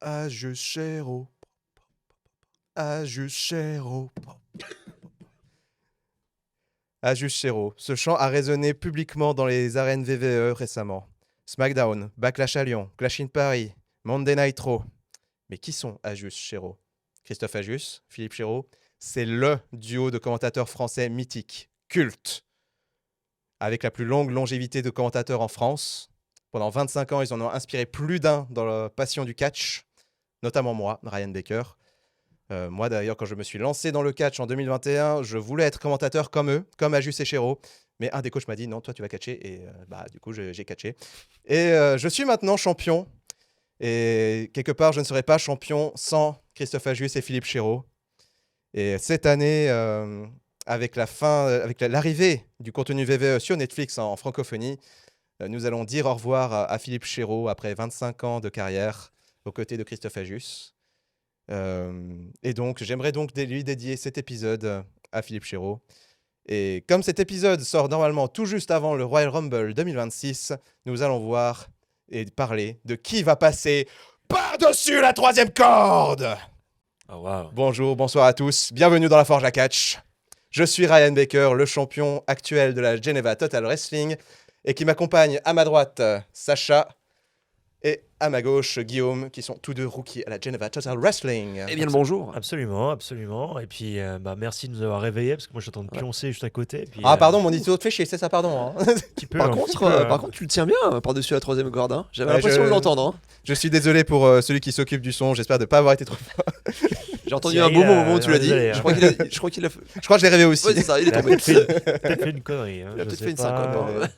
Ajuscero. Ajuscero. Ajuscero. Ce chant a résonné publiquement dans les arènes VVE récemment. SmackDown, Backlash à Lyon, Clash in Paris, Monday Night Raw. Mais qui sont Ajuscero? Christophe Ajus, Philippe Chéreau, c'est le duo de commentateurs français mythique, culte, avec la plus longue longévité de commentateurs en France. Pendant 25 ans, ils en ont inspiré plus d'un dans la passion du catch, notamment moi, Ryan Baker. Moi, d'ailleurs, quand je me suis lancé dans le catch en 2021, je voulais être commentateur comme eux, comme Ajus et Chéreau. Mais un des coachs m'a dit, non, toi, tu vas catcher. Et du coup, j'ai catché. Et je suis maintenant champion. Et quelque part, je ne serais pas champion sans Christophe Ajus et Philippe Chéreau. Et cette année, avec l'arrivée du contenu VVE sur Netflix en francophonie, nous allons dire au revoir à Philippe Chéreau après 25 ans de carrière aux côtés de Christophe Ajus. Et donc, j'aimerais donc lui dédier cet épisode à Philippe Chéreau. Et comme cet épisode sort normalement tout juste avant le Royal Rumble 2026, nous allons voir et parler de qui va passer par-dessus la troisième corde. Oh, wow. Bonjour, bonsoir à tous, bienvenue dans la Forge à Catch. Je suis Ryan Baker, le champion actuel de la Geneva Total Wrestling, et qui m'accompagne à ma droite, Sacha, et à ma gauche, Guillaume, qui sont tous deux rookies à la Geneva Total Wrestling. Eh bien le bonjour. Absolument, absolument. Et puis, merci de nous avoir réveillés, parce que moi, je suis en train de pioncer juste à côté. Puis, Pardon, mon édito te fait chier, c'est ça, pardon. Hein. Par contre, tu le tiens bien par-dessus la troisième corde. Hein. J'avais l'impression de l'entendre. Hein. Je suis désolé pour celui qui s'occupe du son, j'espère de ne pas avoir été trop fort. J'ai entendu un beau mot au moment où tu l'as dit. Désolé, Je crois qu'il a fait. Je crois que je l'ai rêvé aussi. Ouais, c'est ça, il est tombé. peut-être fait une connerie. Hein, Il a peut-être fait une syncope.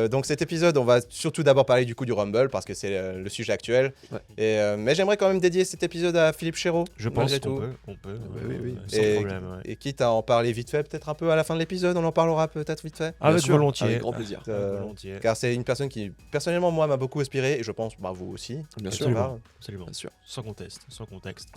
Donc cet épisode, on va surtout d'abord parler du coup du Rumble parce que c'est le sujet actuel. Ouais. Mais j'aimerais quand même dédier cet épisode à Philippe Chéreau. Je pense qu'on peut. Oui. Sans problème. Ouais. Et quitte à en parler vite fait, peut-être un peu à la fin de l'épisode, on en parlera peut-être vite fait. Avec volontiers. Avec grand plaisir. Volontiers. Car c'est une personne qui, personnellement, moi, m'a beaucoup inspiré et je pense, vous aussi. Bien sûr. Absolument. Bien sûr. Sans conteste. Sans contexte,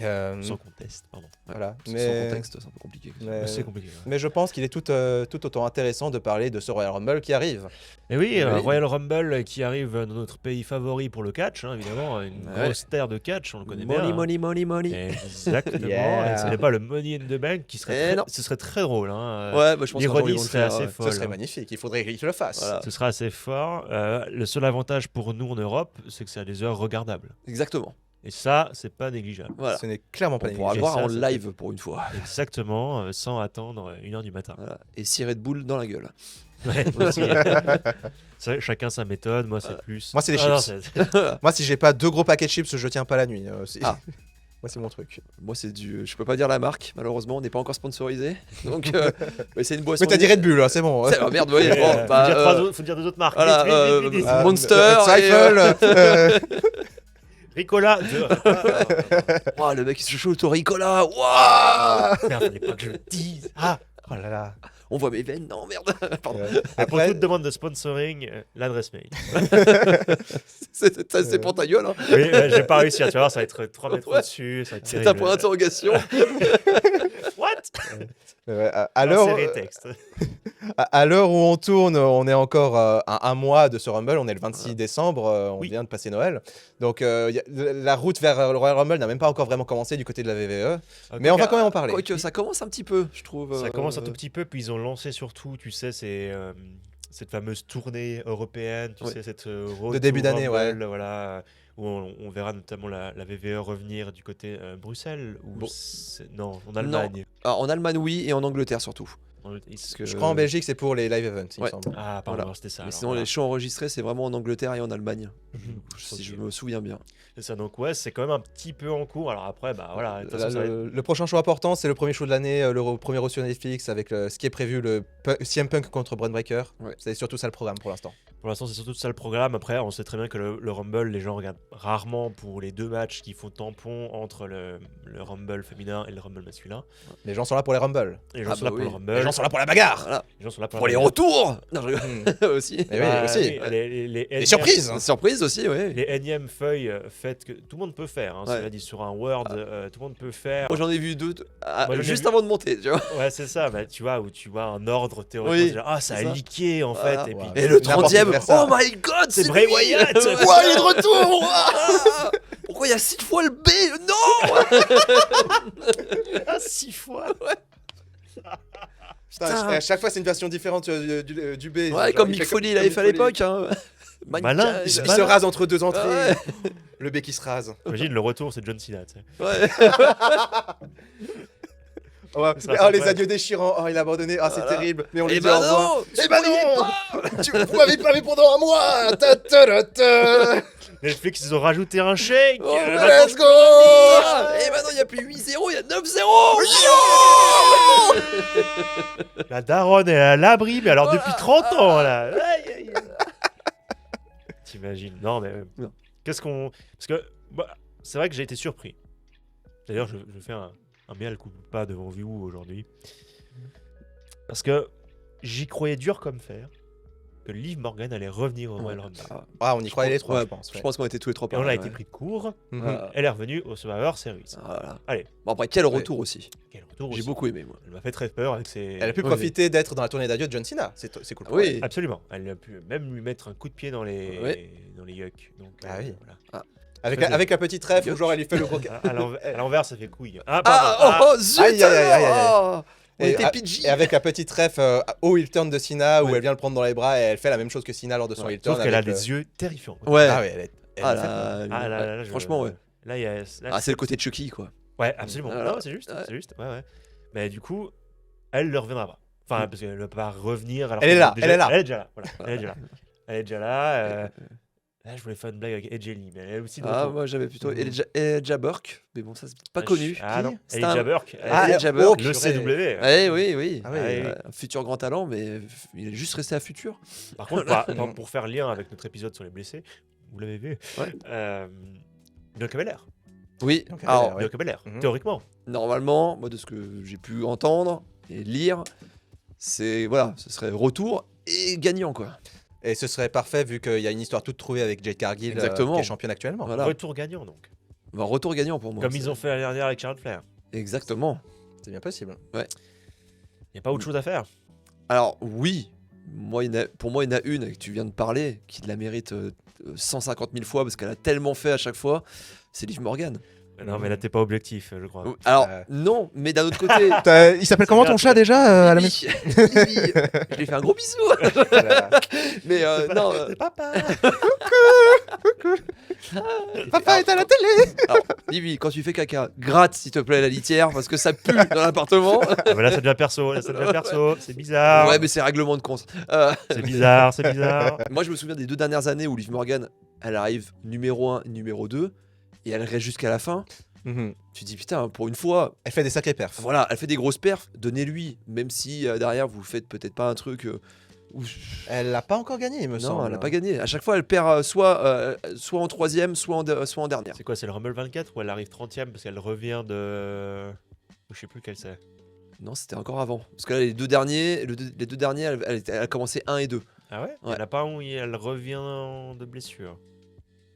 pardon. Voilà. Sans contexte, c'est un peu compliqué. C'est compliqué. Ouais. Mais je pense qu'il est tout autant intéressant de parler de ce Royal Rumble qui arrive. Et oui, Royal Rumble qui arrive dans notre pays favori pour le catch, hein, évidemment, une grosse terre de catch, on le connaît bien. Money. Exactement. Yeah. Et ce n'est pas le Money in the Bank qui serait ce serait très drôle. Hein. Ouais, je pense l'ironie serait assez folle. Ce serait magnifique, il faudrait qu'il le fasse. Voilà. Ce sera assez fort. Le seul avantage pour nous en Europe, c'est que c'est à des heures regardables. Exactement. Et ça, c'est pas négligeable. Voilà. Ce n'est clairement pas On pourra négligeable. voir en ça, live pour une fois. Exactement, sans attendre 1h du matin. Voilà. Et cirer de boule dans la gueule. Ouais, aussi. C'est vrai, chacun sa méthode, moi c'est plus... Moi, c'est les chips. Moi, si j'ai pas 2 gros paquets de chips, je tiens pas la nuit. Moi, c'est mon truc. Moi, c'est je peux pas dire la marque, malheureusement, on n'est pas encore sponsorisé. Donc, mais c'est une boisson. Mais t'as dit Red Bull, hein, c'est bon. C'est merde, oui. Bon, faut dire 2 autres marques. voilà, Vite. Monster, Cycle. Ricola. Wow, le mec il se chauffe au Ricola. Wow. Merde, fallait pas que je le dise. Oh là là. On voit mes veines, non merde. Pardon. Et pour toute demande de sponsoring, l'adresse mail. C'est pour ta gueule. Hein. Oui, j'ai pas réussi à tu vois, ça va être 3 mètres au-dessus. C'est un point d'interrogation. What? À l'heure où on tourne, on est encore à un mois de ce Rumble, on est le 26 décembre, on vient de passer Noël. Donc la route vers le Royal Rumble n'a même pas encore vraiment commencé du côté de la VVE. Mais on va quand même en parler. Quoique ça commence un petit peu, je trouve. Ça commence un tout petit peu, puis ils ont lancé surtout, tu sais, cette fameuse tournée européenne, tu sais, cette de début d'année, Rumble, voilà, où on verra notamment la VVE revenir du côté Bruxelles ou non, en Allemagne. En Allemagne, oui, et en Angleterre surtout. Je crois en Belgique, c'est pour les live events, il me semble. Ah, pardon, voilà. c'était ça. Mais alors, sinon, les shows enregistrés, c'est vraiment en Angleterre et en Allemagne, si Ok. je me souviens bien. C'est ça, donc ouais, c'est quand même un petit peu en cours. Alors après, voilà. de toute façon, ça va être- Le prochain show important, c'est le premier show de l'année, le premier show sur Netflix, avec ce qui est prévu, le CM Punk contre Braun Breaker. Ouais. C'est surtout ça le programme pour l'instant. Pour l'instant, c'est surtout ça le programme. Après, on sait très bien que le Rumble, les gens regardent rarement pour les 2 matchs qui font tampon entre le Rumble féminin et le Rumble masculin. Les gens sont là pour les Rumble. Les gens sont là pour le Rumble. Les gens sont là pour la bagarre. Voilà. Les gens sont là Pour les la- retours. Non, je rigole. Aussi. Eh oui, aussi. Les Les surprises. Surprise aussi, oui. Les énièmes feuilles faites que tout le monde peut faire. Hein, Ouais. Cela dit, sur un Word, tout le monde peut faire. Moi j'en ai vu 2 Moi, j'en ai juste vu- avant de monter, tu vois. Ouais, c'est ça. Bah, tu vois, où tu vois un ordre théorique. Oui, c'est genre, ça a c'est ça. leaké en Voilà. fait. Et puis, Et le N'importe 30ème, qui faire ça. oh my god, C'est Bray lui. Wyatt. Ouais, il est de retour. Pourquoi quoi, il y a 6 fois le B? Non. 6 fois. Putain, à chaque fois, c'est une version différente du B. Ouais, Genre, comme il Mick fait Foley comme l'avait Mick fait à Foley. l'époque. Hein. Malin. Il se Malin. rase entre deux entrées. Ouais. Le B qui se rase. Imagine, le retour, c'est John Cena, tu sais. Ouais. Oh, Ça les sera les vrai. adieux déchirants. Oh, il a abandonné. Ah, c'est Voilà. terrible. Mais on lui Eh dit au ben revoir. non. Eh ben non. Vous m'avez pas vu pendant un mois. Ta, ta, ta, ta. Netflix, ils ont rajouté un shake. Oh, Let's go. Et maintenant, il n'y a plus 8-0, il y a 9-0. La daronne est à l'abri, mais alors depuis 30 ans, là. Aïe, aïe, aïe. T'imagines? Non, mais. Non. Qu'est-ce qu'on. Parce que. Bah, c'est vrai que j'ai été surpris. D'ailleurs, je fais un mea culpa devant vous aujourd'hui. Parce que j'y croyais dur comme fer que Liv Morgan allait revenir au Royal Rumble. Ah, on y croyait les trois, Ouais, je pense. Je pense qu'on était tous les trois Et on a pareils, été ouais. pris de court. Mhm. Elle est revenue au Survivor Series. Voilà. Allez. Bon, après, quel retour aussi. Quel retour J'ai aussi. beaucoup aimé, moi. Elle m'a fait très peur avec ses. Elle a pu Oui. profiter d'être dans la tournée d'adieu de John Cena. C'est cool. pour Oui. elle. Absolument. Elle a pu même lui mettre un coup de pied dans les, Ouais. dans les yucks. Donc, Ah oui. voilà. Avec la petite ref où genre elle lui fait le gros. À l'envers, ça fait couille. Ah, pardon. Ah, oh, zut. Aïe, aïe, aïe, aïe, aïe. Oh, on Et était à- PG. Et avec la petite ref au heel turn de Cena où Ouais. elle vient le prendre dans les bras et elle fait la même chose que Cena lors de son heel turn. Sauf qu'elle a avec, des yeux terrifiants. Ouais. Ah ouais, elle est Ah fait peur. là, Ah, là, ouais, je- franchement, ouais. Là, il y a. là, Ah, c'est le côté de Chucky, quoi. Ouais, absolument. Voilà. Non, c'est juste. Ouais. C'est juste. Ouais, ouais. Mais du coup, elle ne reviendra pas. Enfin, parce qu'elle ne peut pas revenir. Alors Elle est que là, déjà- elle est là. Elle est déjà là. Voilà. Elle est déjà là. Elle est déjà là. Là, je voulais faire une blague avec Edge Lee, mais elle est aussi de Ah, retour. moi j'avais plutôt Mhm. Elijah Burke, mais bon, ça c'est pas Ah, connu. Ah non, C'est Elijah un- Burke. Ah, Elijah oh, Burke. Le CW. Ouais, oui, oui. Ah oui. Un futur grand talent, mais il est juste resté à futur. Par contre, pour faire lien avec notre épisode sur les blessés, vous l'avez vu, Ouais. Bianca Belair. Oui, Donc, alors, ouais. Bianca Belair, Mhm. théoriquement. normalement, moi de ce que j'ai pu entendre et lire, c'est voilà, ce serait retour et gagnant, quoi. Et ce serait parfait vu qu'il y a une histoire toute trouvée avec Jade Cargill Exactement. qui est championne actuellement. Voilà. Retour gagnant, donc. Bah, retour gagnant pour moi. Comme c'est- ils ont fait l'année dernière avec Charlotte Flair. Exactement. C'est bien possible. Il n'y a pas autre chose à faire. Alors oui, pour moi il y en a une que tu viens de parler qui la mérite 150 000 fois parce qu'elle a tellement fait à chaque fois, c'est Liv Morgan. Non, mais là, t'es pas objectif, je crois. Alors Euh. non, mais d'un autre côté, Il s'appelle comment bien, ton c'est chat déjà à la maison Livy, Livy, je lui ai fait un gros bisou. Mais non, Papa. Papa est à la télé. alors, Livy, quand tu fais caca, gratte s'il te plaît la litière parce que ça pue dans l'appartement. Ah, mais là, ça devient perso. Là, ça devient perso. C'est bizarre. Ouais, mais c'est règlement de compte. C'est bizarre, c'est bizarre. Moi, je me souviens des 2 dernières années où Liv Morgan, elle arrive numéro 1, numéro 2, et elle reste jusqu'à la fin. Mhm. Tu te dis, putain, pour une fois, Elle fait des sacrés perfs. voilà, elle fait des grosses perfs, donnez-lui, même si derrière, vous faites peut-être pas un truc où... Elle l'a pas encore gagné, il me semble. Non, elle n'a pas gagné. À chaque fois, elle perd soit en troisième, soit en dernière. C'est quoi, c'est le Rumble 24 ou elle arrive 30ème parce qu'elle revient de. Je sais plus quel c'est. Non, c'était encore avant. Parce que là, les deux derniers, les 2 derniers, elle a commencé 1 et 2. Ah ouais, Ouais. Il n'y en a pas un où elle revient de blessure.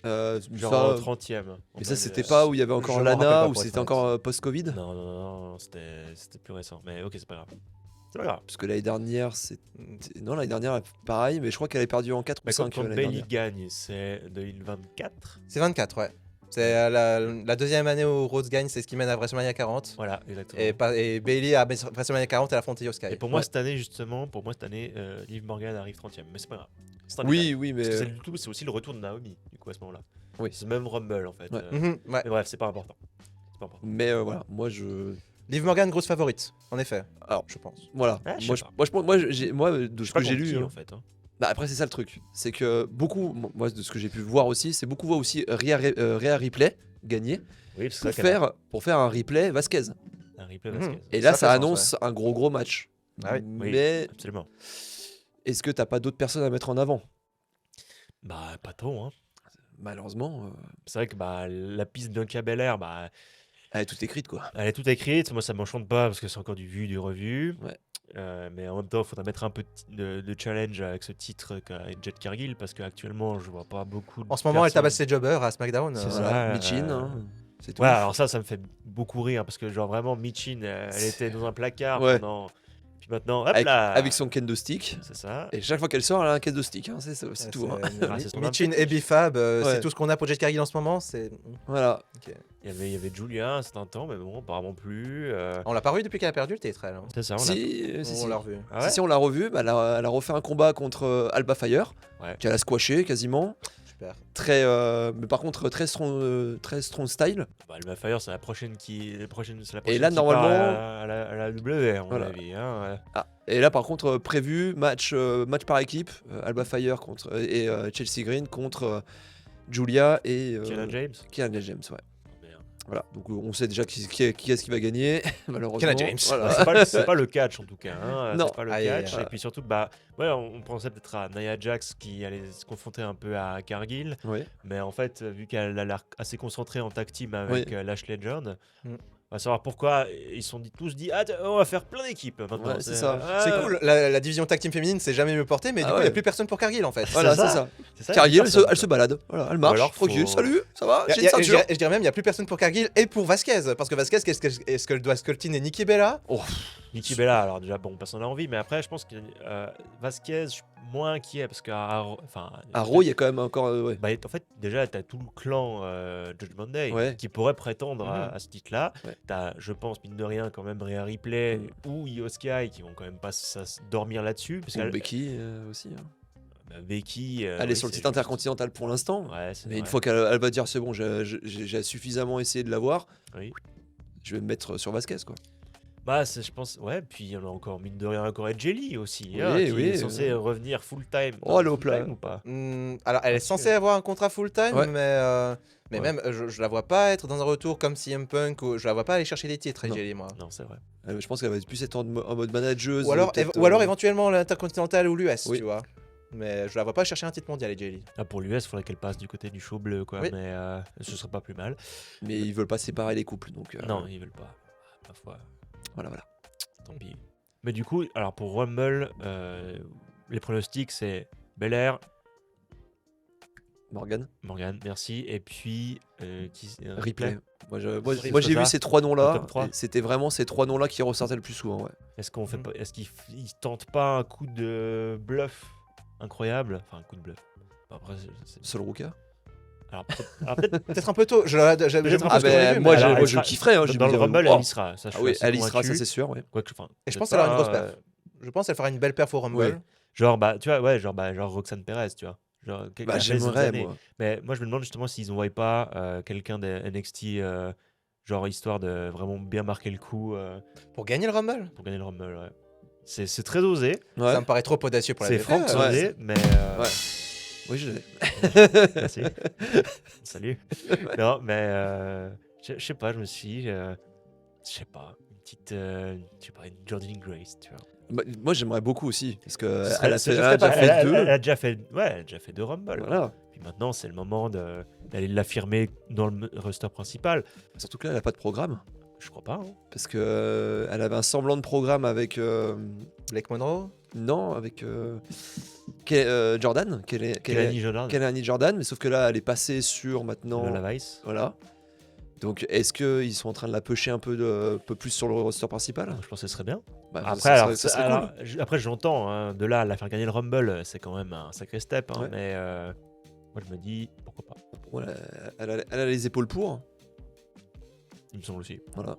Genre, Genre 30ème. mais ça, c'était pas où il y avait encore je m'en rappelle Lana, pas, ou pour être c'était honnête. encore post-Covid. Non, non, c'était plus récent. Mais ok, c'est pas grave. C'est pas grave. Parce que l'année dernière, c'était. Non, l'année dernière, pareil, mais je crois qu'elle avait perdu en 4 ou Mais 5 quand l'année Bailey dernière. gagne, c'est 2024. C'est 24, ouais. C'est la deuxième année où Rhodes gagne, c'est ce qui mène à WrestleMania 40. Voilà, exactement. Et Bailey à WrestleMania 40, elle a affronté Io Sky. Et pour moi, Ouais. cette année, justement, Liv Morgan arrive 30ème. Mais c'est pas grave. C'est un Oui, détail. oui, mais. Parce que c'est aussi le retour de Naomi, du coup, à ce moment-là. Oui. C'est le même Rumble, en fait. Ouais. Mhm, ouais. Mais bref, c'est pas important. C'est pas important. Mais voilà, moi je. Liv Morgan, grosse favorite, en effet. Alors, je pense. Voilà. Ah, je moi, sais pas. moi, de Je ce sais pas que j'ai contre lu. qui, hein. en fait. Hein. Bah, après, c'est ça le truc. C'est que beaucoup, moi, de ce que j'ai pu voir aussi, c'est beaucoup voient aussi Rhea Ripley gagner Oui, parce que c'est vrai pour faire un replay Vasquez. qu'elle a un replay Mhm. Vasquez. Et là, Ça ça fait annonce sens, un gros match. Ah oui. Oui. Mais Absolument. est-ce que t'as pas d'autres personnes à mettre en avant? Bah, pas trop, hein. Malheureusement, C'est vrai que bah, la piste Bianca Belair, bah, elle est toute écrite, quoi. elle est toute écrite. Moi, ça m'enchante pas parce que c'est encore du vu, du revu. Ouais. Mais en même temps, il faudra mettre un peu de challenge avec ce titre qu'a Jade Cargill parce qu'actuellement, je vois pas beaucoup de En ce moment, elle personnes- tabasse ses jobbers à SmackDown. C'est ça. Voilà, Ouais, Michin, hein, c'est tout. Ouais, alors ça me fait beaucoup rire parce que, genre, vraiment, Michin, elle était dans un placard Ouais. pendant. Puis maintenant, hop avec, là avec son kendo stick. C'est ça. Et chaque fois qu'elle sort, elle a un kendo stick. Hein, c'est tout. Hein. c'est son Michin update. et Bifab, Ouais. c'est tout ce qu'on a pour Jade Cargill en ce moment. Voilà. Il y avait Julia un certain temps, mais bon, apparemment plus. On l'a pas revu depuis qu'elle a perdu le titre, elle. Hein. C'est ça, on l'a. Si, On l'a revu. Ah ouais Si, on l'a revu. Bah, elle a refait un combat contre Alba Fire, Ouais. qu'elle a squashé quasiment. Super. Mais par contre, très strong style. Bah, Alba Fire, c'est la prochaine c'est la prochaine Et là, qui normalement- part à la W, à mon Voilà. avis. Hein. Ah, et là, par contre, prévu match par équipe, Alba Fire et Chelsea Green contre Julia et Kiana James. Kiana James. Ouais. Oh, merde. Voilà. Donc on sait déjà qui est-ce qui va gagner, malheureusement. Kiana James. Voilà. C'est pas le catch en tout cas. Hein. Non. C'est pas le Aïe, aïe, catch. aïe. Et puis surtout, bah, ouais, on pensait peut-être à Nia Jax qui allait se confronter un peu à Cargill. Oui. Mais en fait, vu qu'elle a l'air assez concentrée en tag team avec Lash Legend, on va savoir pourquoi ils se sont tous dit ah, on va faire plein d'équipes maintenant. Ouais, c'est ça. C'est cool, la division tag team féminine c'est jamais mieux portée, mais Ah du coup il ouais. n'y a plus personne pour Cargill en fait. Voilà, ça. c'est ça. C'est ça, Cargill, personne, elle se balade. Voilà, elle marche, alors, tranquille. faut- Salut, ça va Et J'ai une ceinture. je dirais même il n'y a plus personne pour Cargill et pour Vasquez. Parce que Vasquez, est-ce qu'elle doit sculptiner Nikki Bella? Nikki Bella, alors déjà, bon, personne n'a envie, mais après, je pense que Vasquez, je suis moins inquiet parce qu'à À Raw, il y a quand même encore. Ouais. bah, en fait, déjà, tu as tout le clan Judgment Day Ouais. qui pourrait prétendre à ce titre-là. Ouais. Tu as, je pense, mine de rien, quand même Rhea Ripley Mm. ou Io Sky qui vont quand même pas dormir là-dessus. Parce Ou que Becky aussi. Hein. Becky. Elle est oui, sur le c'est titre intercontinental pour l'instant. Ouais, c'est Mais vrai. une fois qu'elle va dire c'est bon, j'ai suffisamment essayé de l'avoir, Oui. je vais me mettre sur Vasquez quoi. Bah, je pense, ouais, puis on a encore, mine de rien, encore Jelly aussi, Oui, hein, qui oui, est censé revenir full-time. Oh, elle est au Full-time plat. ou pas? Alors elle est censée avoir un contrat full time, Ouais. mais Ouais. même je la vois pas être dans un retour comme CM Punk, ou je la vois pas aller chercher des titres, Non. Jelly, moi. Non, c'est vrai. Je pense qu'elle va plus être en mode manageuse. Ou alors, peut-être, éventuellement l'Intercontinental ou l'US, Oui. tu vois. Mais je la vois pas chercher un titre mondial, Jelly. Là, pour l'US, il faudrait qu'elle passe du côté du show bleu, quoi, Oui. mais ce serait pas plus mal. Mais ils veulent pas séparer les couples donc. Non, ils veulent pas. Ma foi, Voilà. tant pis. Mais du coup, alors pour Rumble, les pronostics, c'est Belair, Morgan, Morgan, merci, et puis Ripley. Moi Ripley, j'ai vu ça. ces trois noms-là. Le top 3. Et c'était vraiment ces trois noms-là qui ressortaient le plus souvent. Ouais. Est-ce qu'on fait pas, est-ce qu'ils tentent pas un coup de bluff incroyable? Enfin, un coup de bluff. Après, Sol Ruka. alors peut-être Peut-être un peu tôt. J'aime Peut-être un beaucoup peu ce tôt. qu'on a vu, moi mais- alors, elle je sera- kifferais. Hein, dans le Rumble, elle y sera. Ça, je Ah suis oui, assez elle y sera, ça convaincu. c'est sûr. Ouais. Quoique, enfin, Et je peut-être pense qu'elle aura une pas, grosse perf. Je pense qu'elle fera une belle perf au Rumble. Ouais. Genre, bah, tu vois, ouais, genre Roxane Perez, tu vois. Genre, qui Bah, a fait des j'aimerais années. moi. Mais moi, je me demande justement s'ils n'envoient pas quelqu'un de NXT, genre histoire de vraiment bien marquer le coup Pour gagner le Rumble, pour gagner le Rumble. Ouais. C'est très osé, Ouais. ça me paraît trop audacieux pour la c'est WWE. franc ouais. osé, mais. Ouais. Oui, je l'ai. Merci. Salut. Non, mais je sais pas, je me suis. Je sais pas, une petite. Je sais pas, une Jordan Grace, tu vois. Bah, moi j'aimerais beaucoup aussi parce que Ce elle a serait- fait, ce elle a déjà serait fait pas- deux. Elle a déjà fait, ouais, elle a déjà fait 2 Rumble. Voilà. Puis maintenant, c'est le moment d'aller l'affirmer dans le roster principal. Surtout que là elle a pas de programme Je crois pas. Hein. parce que elle avait un semblant de programme avec Blake Monroe. non avec Jordan, Kelani Jordan, Kelani Jordan, mais sauf que là elle est passée sur maintenant. Lola Vice. Voilà. Donc est-ce qu'ils sont en train de la pusher un peu plus sur le roster principal? Je pense que ce serait bien. Bah, Après, ça alors, serait alors, cool. après j'entends, hein, de là à la faire gagner le Rumble, c'est quand même un sacré step. Hein, Ouais. mais moi, je me dis, pourquoi pas. Voilà, elle a les épaules pour. Il me semble aussi. Voilà.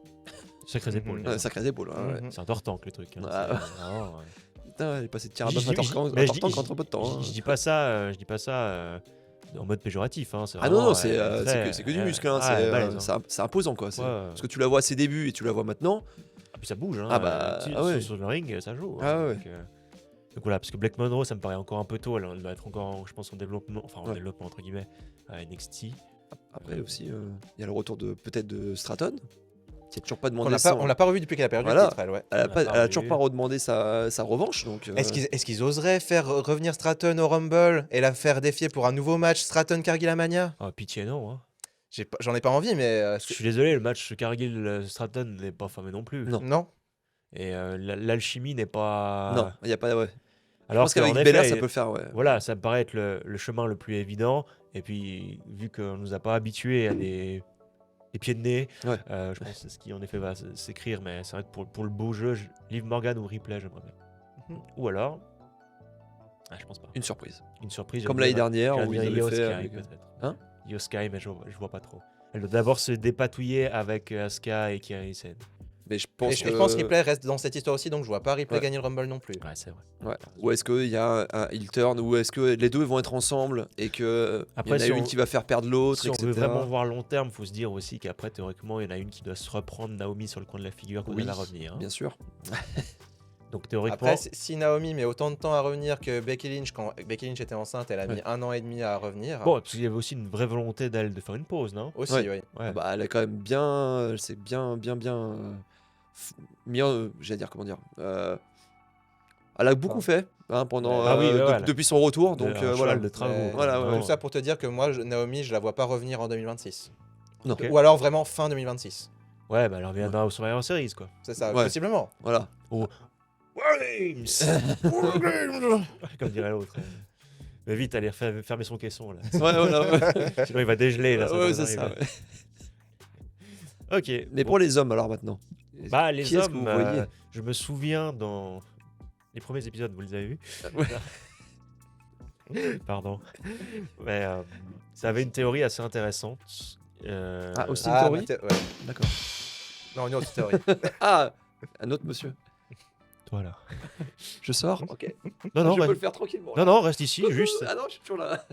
Sacrées épaules. Mhm. d'ailleurs. Sacrées épaules. hein, ouais. Mhm. C'est un tortank le truc. Hein. Ah. C'est vraiment, ouais. Putain, elle est passée de tir à Je bœuf dis- à je dis- tortank mais je en dis- un peu de temps. hein. Je dis pas ça, en mode péjoratif. Hein. C'est Ah non, vraiment, non, c'est que du muscle. Hein. balèze, hein. C'est imposant quoi. Ouais. Parce que tu la vois à ses débuts et tu la vois maintenant. Ah, puis ça bouge. Hein. Ah bah, Tu- ah ouais. sur le ring, ça joue. Ah ouais. Donc voilà, parce que Black Monroe, ça me paraît encore un peu tôt. Elle doit être encore, je pense, en développement, enfin en Ouais. développement entre guillemets, à NXT. Après aussi, il y a le retour peut-être de Stratton. Qui a toujours pas On demandé l'a ça. pas, on l'a pas revu depuis qu'elle a perdu Voilà. le titre, elle, ouais. Elle a, On l'a pas elle a toujours revu. pas redemandé sa revanche. Donc, Est-ce qu'ils oseraient faire revenir Stratton au Rumble et la faire défier pour un nouveau match Stratton-Cargill à Mania? Ah, pitié, non. Hein. J'en ai pas envie, mais Je suis désolé, le match Cargill-Stratton n'est pas fameux non plus. Non. non. Et l'alchimie n'est pas. non, il y a pas. Ouais. Je Alors pense qu'avec qu'en Belair, effet, ça peut le faire. Ouais. Voilà, ça me paraît être le chemin le plus évident. Et puis, vu qu'on nous a pas habitués à des les pieds de nez. Ouais. Je pense que c'est ce qui en effet va s'écrire, mais c'est vrai que pour le beau jeu, Liv Morgan ou Ripley, j'aimerais bien. Mhm. Ou alors, je pense pas. Une surprise. Une surprise. Comme l'année dernière j'allais où dire ils avaient Io fait Sky, avec- peut-être. Hein Io Sky, mais je vois pas trop. Elle doit d'abord se dépatouiller avec Asuka et Kairi Sane. Mais je Et pense je que... pense que Ripley reste dans cette histoire aussi, donc je vois pas Ripley Ouais. gagner le Rumble non plus. Ouais, c'est vrai. Ouais. Ou est-ce qu'il y a un heel turn, ou est-ce que les deux vont être ensemble et que Après, il y en a si une on- qui va faire perdre l'autre, Si on etc. veut vraiment voir long terme, faut se dire aussi qu'après, théoriquement, il y en a une qui doit se reprendre Naomi sur le coin de la figure quand Oui, elle va revenir. hein. bien sûr. Donc théoriquement, Après, si Naomi met autant de temps à revenir que Becky Lynch, quand Becky Lynch était enceinte, elle a mis Ouais. 1 an et demi à revenir. bon, parce qu'il y avait aussi une vraie volonté d'elle de faire une pause, non Aussi, Ouais. oui. Ouais. Bah, elle a quand même bien, elle s'est bien mis, j'allais dire comment dire, elle a beaucoup fait hein, pendant Ah oui, ouais, ouais, depuis son retour, donc Un voilà. cheval de travaux. Mais- quoi. Voilà, ouais, Vraiment. Tout ça pour te dire que moi, Naomi, je la vois pas revenir en 2026. Non. Ok. Ou alors vraiment fin 2026. Ouais, bah elle reviendra au Survivor Series, quoi. C'est ça, Ouais. possiblement. Voilà. War Games Comme dirait l'autre. Mais vite, allez fermer son caisson, là. Ouais, voilà, ouais. Sinon, il va dégeler, là. Ouais, va c'est ça. arriver. ouais. Ok. Mais bon. pour les hommes alors maintenant. Bah, les Qui est-ce que hommes, vous voyez je me souviens dans les premiers épisodes, vous les avez vus Ouais. Pardon. Mais ça avait une théorie assez intéressante. Ah, aussi. Ah, théorie ouais. D'accord. Non, une autre théorie. Ah, un autre monsieur. Toi, là. Je sors. Ok. Non, non, je peux reste... le faire tranquillement. non, non, reste ici, juste. Ah non, je suis toujours là.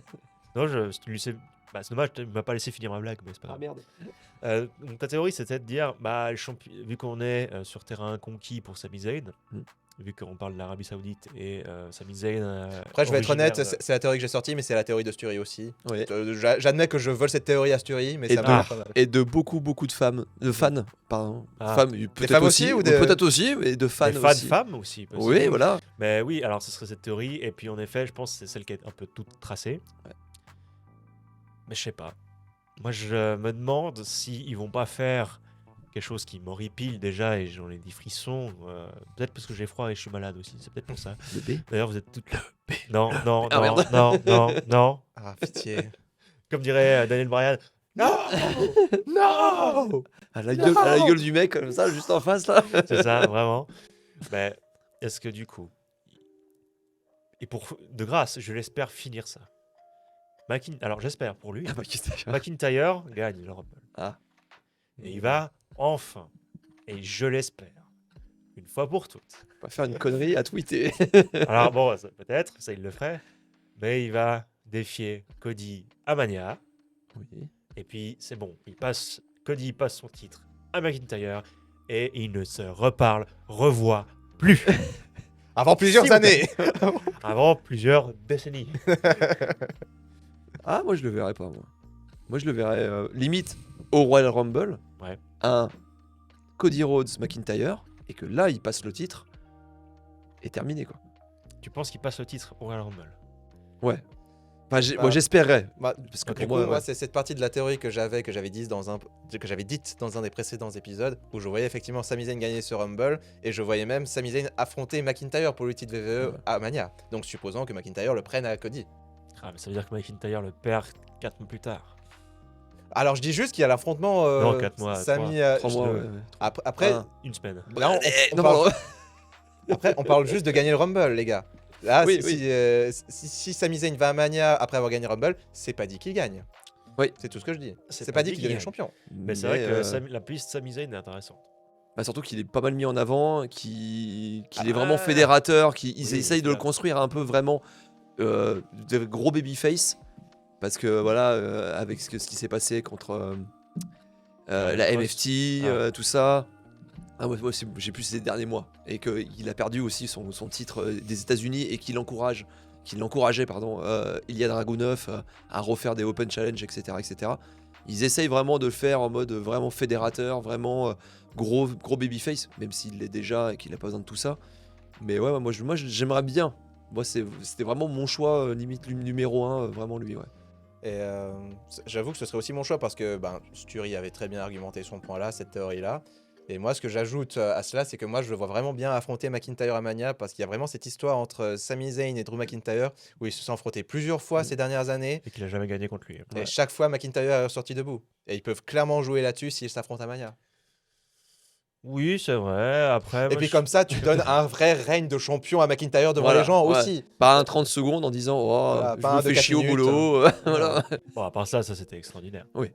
Non, tu lui sais... Bah, c'est dommage, tu m'as pas laissé finir ma blague, mais c'est pas Ah grave. merde. Donc, ta théorie, c'était de dire, bah, vu qu'on est sur terrain conquis pour Sami Zayn, Mm. vu qu'on parle de l'Arabie Saoudite et Sami Zayn. Après, je vais être originaire honnête, c'est la théorie que j'ai sortie, mais c'est la théorie de Sturie aussi. Oui. J'admets que je vole cette théorie à Sturie, mais Et ça de- m'a l'air pas mal. Et de beaucoup de fans, pardon. Ah. Femmes, peut-être femmes aussi, ou des- peut-être aussi, mais de fans Des fans aussi. femmes aussi. possible. Oui, voilà. Mais oui, alors ce serait cette théorie. Et puis en effet, je pense que c'est celle qui est un peu toute tracée. Ouais. Mais je sais pas. Moi, je me demande s'ils vont pas faire quelque chose qui m'horripile déjà et j'en ai des frissons. Peut-être parce que j'ai froid et je suis malade aussi. C'est peut-être pour ça. Le B. D'ailleurs, vous êtes toutes là. Non, non, Ah, non, merde. non, non, non. Ah, pitié. Comme dirait Daniel Bryan. Non, non. À la gueule du mec, comme ça, juste en face, là. C'est ça, vraiment. Mais est-ce que du coup, et de grâce, je l'espère finir ça. Alors j'espère pour lui, Ah, bah, qui t'a- McIntyre gagne le Rumble. Ah. Et il va enfin, et je l'espère, une fois pour toutes. On va faire une connerie à tweeter. Alors bon, peut-être, ça il le ferait, mais il va défier Cody à Mania. Oui. Et puis c'est bon, Cody passe son titre à McIntyre et il ne se revoit plus Avant plusieurs S'il vous années. avant plusieurs décennies. Ah, moi, je le verrais pas, moi. Moi, je le verrais limite au Royal Rumble. Ouais. Un Cody Rhodes McIntyre. Et que là, il passe le titre. Et terminé, quoi. Tu penses qu'il passe le titre au Royal Rumble? Ouais. Enfin, Bah, moi, j'espérais. Bah, Parce que ok, pour Du coup, moi, moi, ouais. c'est cette partie de la théorie que j'avais dite dans un des précédents épisodes où je voyais effectivement Sami Zayn gagner ce Rumble et je voyais même Sami Zayn affronter McIntyre pour le titre VVE à Mania. Donc supposant que McIntyre le prenne à Cody. Ah, mais ça veut dire que McIntyre le perd 4 mois plus tard. Alors je dis juste qu'il y a l'affrontement Non, 4 mois, Sami. 3 mois, ouais. Après, Ah. Une semaine. là, on Non, parle, pardon. après, on parle juste de gagner le Rumble, les gars. Là, Oui, si Sami Zayn va à Mania après avoir gagné le Rumble, c'est pas dit qu'il gagne. Oui. C'est tout ce que je dis. C'est C'est pas pas dit dit qu'il qu'il devient gagne. champion. Mais c'est vrai que euh, la piste Sami Zayn est intéressante. bah, surtout qu'il est pas mal mis en avant, qu'il est Ah. vraiment fédérateur, qu'ils Oui, essayent de le clair. construire un peu vraiment de gros babyface. Parce que voilà, avec ce qui s'est passé contre la Cross. MFT, Ah. tout ça. Ah, moi, j'ai plus ces derniers mois. Et qu'il a perdu aussi son titre des États-Unis et qu'il encourageait Ilya Dragunov à refaire des Open Challenge, etc., etc. Ils essayent vraiment de le faire en mode vraiment fédérateur, vraiment gros babyface, même s'il l'est déjà et qu'il n'a pas besoin de tout ça. Mais ouais, moi j'aimerais bien. Moi, c'était vraiment mon choix, limite numéro 1, vraiment lui, ouais. Et j'avoue que ce serait aussi mon choix parce que Sturie avait très bien argumenté son point là, cette théorie là. Et moi, ce que j'ajoute à cela, c'est que moi, je le vois vraiment bien affronter McIntyre à Mania parce qu'il y a vraiment cette histoire entre Sami Zayn et Drew McIntyre où ils se sont affrontés plusieurs fois ces dernières années Et qu'il a jamais gagné contre lui. et chaque fois, McIntyre est ressorti debout. Et ils peuvent clairement jouer là-dessus s'ils s'affrontent à Mania. Oui, c'est vrai. Après, Et moi, puis je- comme ça, tu donnes un vrai règne de champion à McIntyre devant Voilà, les gens ouais. aussi. Pas un 30 secondes en disant oh, Voilà, je pas me un de fais 4 chier au minutes. boulot. Voilà. Bon, à part ça, c'était extraordinaire. Oui,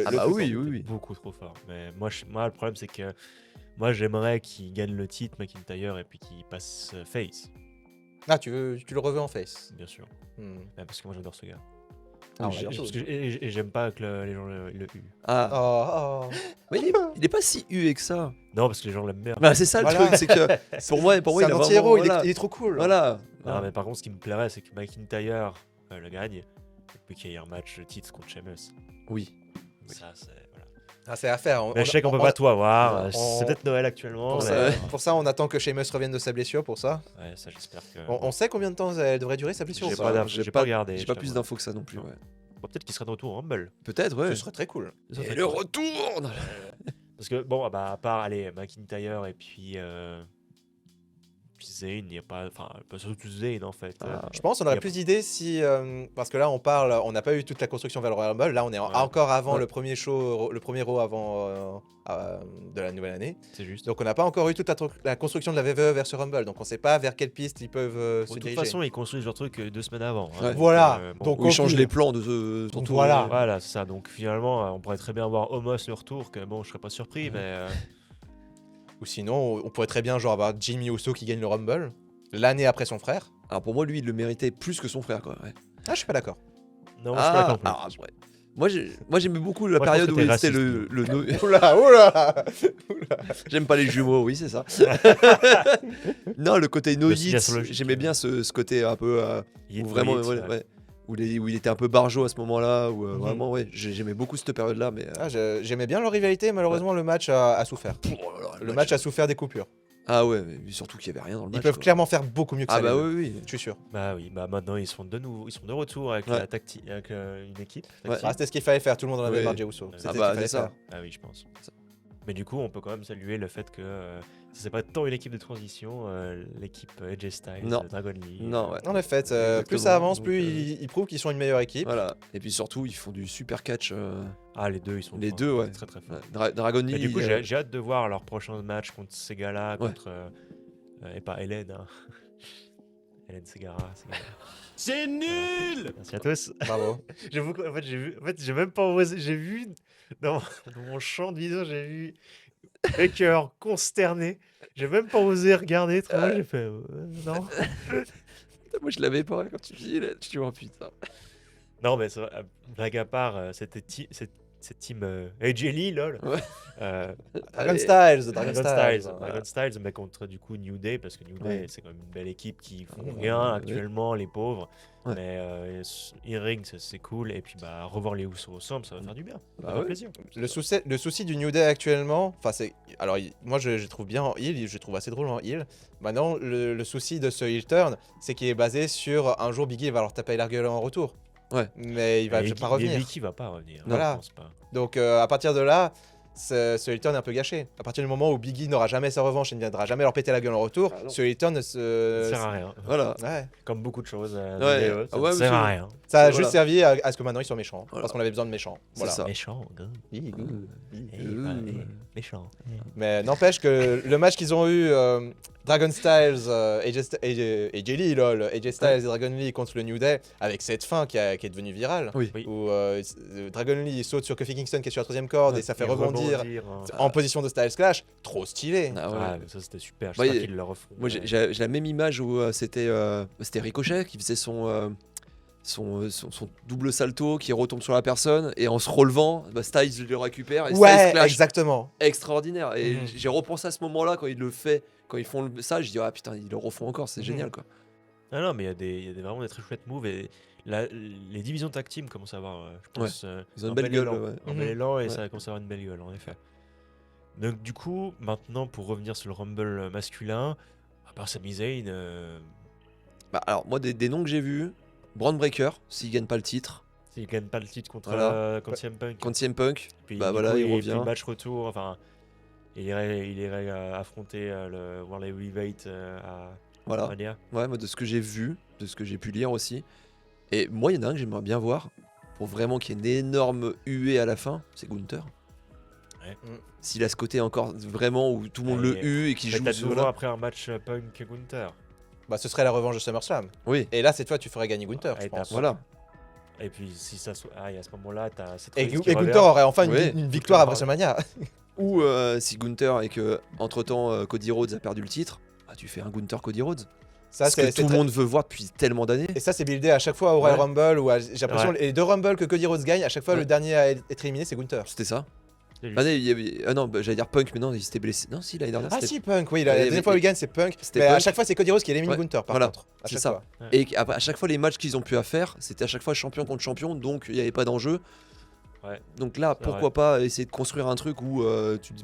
Ah bah plus oui, fort. oui, oui. Beaucoup trop fort. Mais moi, le problème, c'est que moi, j'aimerais qu'il gagne le titre, McIntyre, et puis qu'il passe face, Ah, tu le reveux en face. bien sûr. Hmm. Ouais, parce que moi, j'adore ce gars. Ah, on Oui, adore Parce tous. que- et j'aime pas que les gens le huent. Ah, Oh, oh. mais il est pas si hué que ça. Non, parce que les gens l'aiment bien. Bah, c'est ça le Voilà. truc, c'est que pour moi, C'est il un a anti-héros, vraiment, voilà. il est trop cool. Voilà. Non, mais par contre, ce qui me plairait, c'est que McIntyre le gagne, et puis qu'il y ait un match de titre contre Sheamus. Oui. Ça, c'est. Voilà. Ah, c'est à faire. Mais je sais qu'on peut pas tout avoir. on- C'est peut-être Noël actuellement. Pour mais, ça, pour ça, on attend que Sheamus revienne de sa blessure pour ça. ouais, ça, j'espère que. On sait combien de temps elle devrait durer sa blessure J'ai ou pas pas d'infos. J'ai pas regardé, J'ai je pas t'avoue. plus d'infos que ça non plus. Non. Ouais. Bon, peut-être qu'il serait de retour au Rumble. Peut-être, ouais. Ce serait très cool. Ça serait Et le cool. retour. Non. Parce que, bon, bah, à part aller McIntyre et puis Zayn, il n'y a pas. Enfin, pas surtout Zayn en fait. Ah. Je pense qu'on Y aurait a plus d'idées si. Parce que là, on n'a pas eu toute la construction vers le Royal Rumble. Là, on est Ouais. encore avant Ouais. le premier show, le premier Raw avant de la nouvelle année. C'est juste. Donc, on n'a pas encore eu toute la construction de la VVE vers ce Rumble. Donc, on sait pas vers quelle piste ils peuvent Bon, se de toute diriger. façon, ils construisent leur truc 2 semaines avant. hein. Ouais. Voilà. Bon, Donc, Où ils changent aucune. les plans de ton tour. Voilà. Voilà, c'est ça. Donc finalement, on pourrait très bien voir Omos le retour, que bon, je serais pas surpris, mais Ou sinon, on pourrait très bien genre avoir Jimmy Uso qui gagne le Rumble l'année après son frère. Alors pour moi, lui, il le méritait plus que son frère, quoi. Ouais. Ah, je suis pas d'accord. non, je suis pas d'accord. plus. alors, ouais. Moi, j'aimais beaucoup la Moi, je période pense où que t'es c'était raciste, Oula, oula. J'aime pas les jumeaux, oui, c'est ça. Non, le côté no Le hits, signe astrologique. j'aimais bien ce côté un peu Il est où vraiment, no hits, ouais, ouais. ouais, où il était un peu barjot à ce moment-là, où Mhm. vraiment, ouais, j'aimais beaucoup cette période-là, mais Ah, j'aimais bien leur rivalité, malheureusement, le match a souffert. oh là là, Le match a souffert des coupures. Ah ouais, mais surtout qu'il y avait rien dans le Ils match. peuvent quoi. clairement faire beaucoup mieux que ça. Ah bah les deux. oui, oui. Je suis sûr. Bah oui, bah maintenant ils sont de retour avec Ouais. la tactique, avec une équipe. Ouais. tactique. Ah, c'était ce qu'il fallait faire. Tout le monde en avait Oui. marre de Jey Uso. Ah C'était bah, ce qu'il fallait c'est ça. faire. Ah oui, je pense. Mais du coup, on peut quand même saluer le fait que c'est pas tant une équipe de transition, l'équipe AJ Styles, Non. Dragon Lee. Non, ouais. En effet, plus Exactement. ça avance, Donc, plus ils prouvent qu'ils sont une meilleure équipe. Voilà. Et puis surtout, ils font du super catch. Ah, les deux, ils sont Les forts. deux, ouais. Très très forts. Dragon Lee. Mais du coup, j'ai hâte de voir leur prochain match contre Segala, Ouais. contre. Et pas Hélène. Hein. Hélène Segara. C'est nul! Merci à tous. Bravo. En fait, j'ai même pas osé. J'ai vu dans mon champ de vision, j'ai vu Baker consterné. J'ai même pas osé regarder trop. J'ai fait non. Moi, je l'avais pas quand tu dis. Je dis oh putain. Non, mais c'est vrai, blague à part, cette team AJ Lee, lol. Ouais. Dragon Allez. Styles, Dragon Styles, mais contre du coup New Day, parce que New Day, Ouais. c'est quand même une belle équipe qui font Ouais, rien ouais. actuellement, les pauvres. Ouais. Mais in-ring, c'est cool. Et puis bah, revoir les Usos ensemble, ça va faire du bien. Ça va Bah faire ouais. plaisir. Le souci du New Day actuellement, enfin c'est, alors moi je trouve bien en heel, je trouve assez drôle en heel. Maintenant le souci de ce heel turn, c'est qu'il est basé sur un jour Biggie va leur taper la gueule en retour. Ouais. Mais il va Et pas revenir. Vicky va pas revenir. Voilà. Je pense pas. Donc à partir de là, ce heel turn est un peu gâché. À partir du moment où Biggie n'aura jamais sa revanche et ne viendra jamais leur péter la gueule en retour, Ah non. ce heel turn ne Ça se... sert à rien. Voilà. Ouais. Comme beaucoup de choses. Ouais. WWE, ça Ah ouais, ne sert à monsieur. rien. Ça a Voilà. juste servi à ce que maintenant ils soient méchants. Voilà. Parce qu'on avait besoin de méchants. C'est Voilà. ça. Méchant, gars. Euh. Méchant. Mais n'empêche que le match qu'ils ont eu, Dragon Styles, AJ Lee, lol, AJ Styles et Dragon Lee contre le New Day, avec cette fin qui est devenue virale, Oui. Oui. où Dragon Lee saute sur Kofi Kingston qui est sur la troisième corde Ouais. et ça fait Et rebondir hein. en position de Styles Clash, trop stylé. Ah ouais. Ah, mais ça c'était super. Bah, J'espère y- qu'ils le referont. Moi, j'ai la même image où c'était Ricochet qui faisait son double salto qui retombe sur la personne et en se relevant, bah, Styles le récupère et Ouais, Styles clash exactement. extraordinaire. Et Mhm. j'ai repensé à ce moment-là quand il le fait, quand ils font ça, je dis ah putain, ils le refont encore, c'est Mhm. génial quoi. Ah non, mais il y a vraiment des très chouettes moves et les divisions tag team commencent à avoir, je pense, Ils ont une un belle gueule. élan. Ouais. Un Mhm. bel élan et Ouais. ça commence à avoir une belle gueule, en effet. Donc du coup, maintenant pour revenir sur le Rumble masculin, à part Sami Zayn, Bah, alors moi des noms que j'ai vus, Braun Breaker s'il gagne pas le titre, s'il gagne pas le titre contre Voilà. contre CM Punk, contre CM Punk, puis, bah du voilà, coup, il et puis revient. le match retour, enfin, il irait affronter le World Heavyweight à Voilà. Mania. Ouais, moi, de ce que j'ai vu, de ce que j'ai pu lire aussi. Et moi, il y en a un que j'aimerais bien voir, pour vraiment qu'il y ait une énorme huée à la fin, c'est Gunther. Ouais. S'il a ce côté encore vraiment où tout le monde le Et- hue et qu'il Mais joue t'as ce de nouveau jeu-là. après un match Punk Gunther. Bah, ce serait la revanche de SummerSlam. Oui, Et là, cette fois, tu ferais gagner Gunther, je Et pense. voilà. Et puis si ça et à ce moment-là, t'as cette Et, Rollins qui et revient. Gunther aurait enfin Ouais. une victoire à Gunther. WrestleMania. Ou si Gunther et que entre temps Cody Rhodes a perdu le titre, bah, tu fais un Gunther Cody Rhodes. Ça, Ce que tout le très- monde veut voir depuis tellement d'années. Et ça, c'est buildé à chaque fois au Royal Ouais. Rumble. J'ai l'impression Ouais. les 2 Rumble que Cody Rhodes gagne, à chaque fois, Ouais. le dernier à être éliminé, c'est Gunther. C'était ça. C'est lui. Ah, non, bah, j'allais dire Punk, mais non, il s'était blessé. Non, si, l'année dernière, Ah c'était. si, Punk, oui. Ouais, La mais- deuxième fois où il gagne, c'est Punk. C'était Mais à Punk. chaque fois, c'est Cody Rhodes qui élimine Ouais, Gunther, par voilà. contre. À C'est chaque ça. fois. Et à chaque fois, les matchs qu'ils ont pu faire, c'était à chaque fois champion contre champion, donc il n'y avait pas d'enjeu. Ouais. Donc là, C'est pourquoi pas essayer de construire un truc où